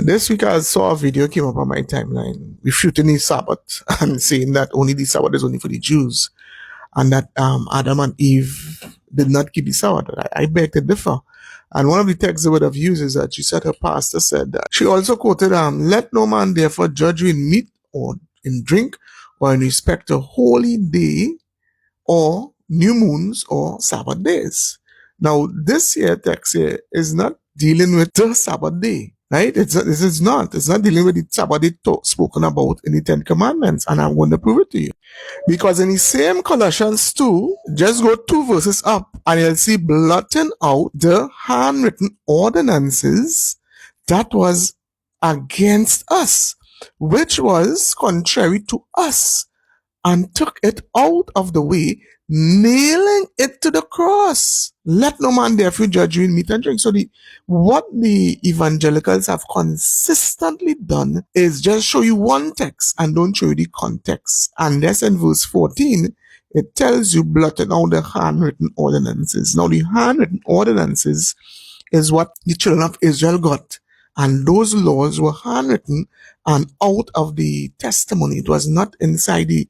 This week I saw a video came up on my timeline refuting the Sabbath and saying that only the Sabbath is only for the Jews and that Adam and Eve did not keep the Sabbath. I beg to differ. And one of the texts I would have used is that she said her pastor said that. She also quoted, let no man therefore judge you in meat or in drink or in respect to holy day or new moons or Sabbath days. Now, this here text here is not dealing with the Sabbath day, right? It's not dealing with the Sabbath day spoken about in the Ten Commandments, and I'm going to prove it to you. Because in the same Colossians 2, just go 2 verses up, and you'll see blotting out the handwritten ordinances that was against us, which was contrary to us, and took it out of the way, nailing it to the cross. Let no man therefore judge you in meat and drink. So what the evangelicals have consistently done is just show you one text and don't show you the context. And that's in verse 14, it tells you blotting out the handwritten ordinances. Now the handwritten ordinances is what the children of Israel got. And those laws were handwritten and out of the testimony. It was not inside the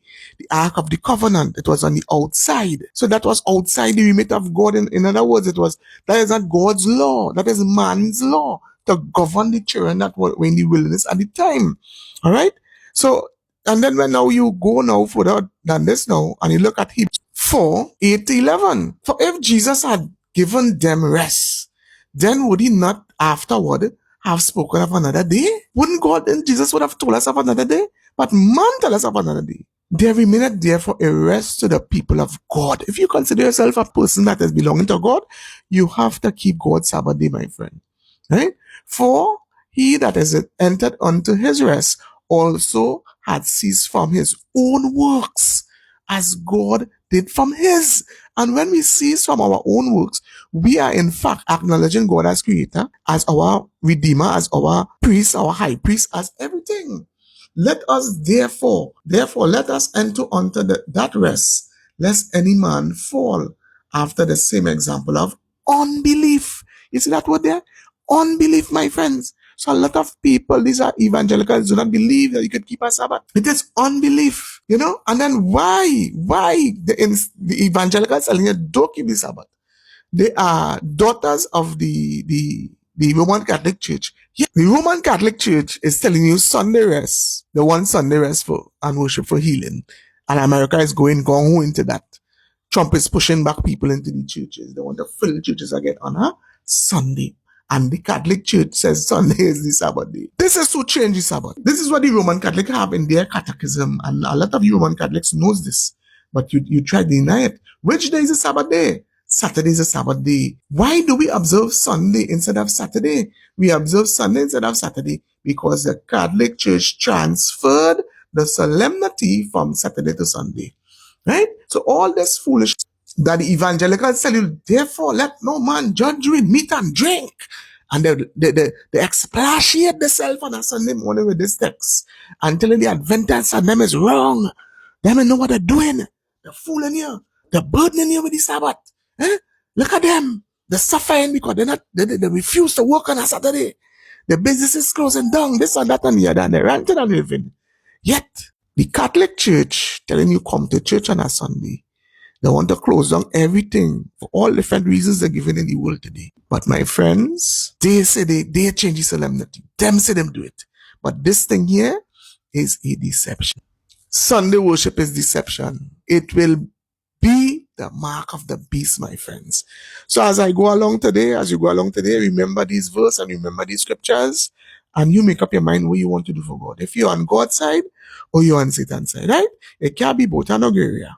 Ark of the Covenant. It was on the outside. So that was outside the remit of God. In other words, that is not God's law. That is man's law to govern the children that were in the wilderness at the time. All right? So, and then when now you go now further than this now, and you look at Hebrews 4, 8-11. For if Jesus had given them rest, then would he not afterward have spoken of another day? Wouldn't God and Jesus would have told us of another day? But man tell us of another day. There remaineth therefore a rest to the people of God. If you consider yourself a person that is belonging to God, you have to keep God's Sabbath day, my friend. Right? For he that is entered unto his rest also had ceased from his own works, as God did from his. And when we cease from our own works, we are in fact acknowledging God as creator, as our redeemer, as our priest, our high priest, as everything. Let us therefore let us enter unto that rest, lest any man fall after the same example of unbelief. You see that word there? Unbelief, my friends. So a lot of people, these are evangelicals, do not believe that you could keep a Sabbath. It is unbelief, And then why the evangelicals telling you don't keep the Sabbath? They are daughters of the Roman Catholic Church. Yeah, the Roman Catholic Church is telling you Sunday rest, the one Sunday rest for and worship for healing. And America is going into that. Trump is pushing back people into the churches. They want to fill the churches again on a Sunday. And the Catholic Church says Sunday is the Sabbath day. This is to change the Sabbath. This is what the Roman Catholic have in their catechism. And a lot of you Roman Catholics knows this. But you try to deny it. Which day is the Sabbath day? Saturday is a Sabbath day. Why do we observe Sunday instead of Saturday? We observe Sunday instead of Saturday because the Catholic Church transferred the solemnity from Saturday to Sunday. Right? So all this foolish that the evangelicals tell you, therefore let no man judge you in meat and drink. And they expatiate themselves on a Sunday morning with this text and telling the Adventists and them is wrong. Them know what they're doing. They're fooling you. They're burdening you with the Sabbath. Look at them. They're suffering because they refuse to work on a Saturday. The business is closing down, this and that and the other, and they're renting and living. Yet, the Catholic Church telling you come to church on a Sunday. They want to close down everything for all different reasons they're given in the world today. But my friends, they say they change the solemnity. Them say them do it. But this thing here is a deception. Sunday worship is deception. It will be the mark of the beast, my friends. So as you go along today, remember these verses and remember these scriptures, and you make up your mind what you want to do for God. If you're on God's side or you're on Satan's side, right? It can't be both, and no gray area.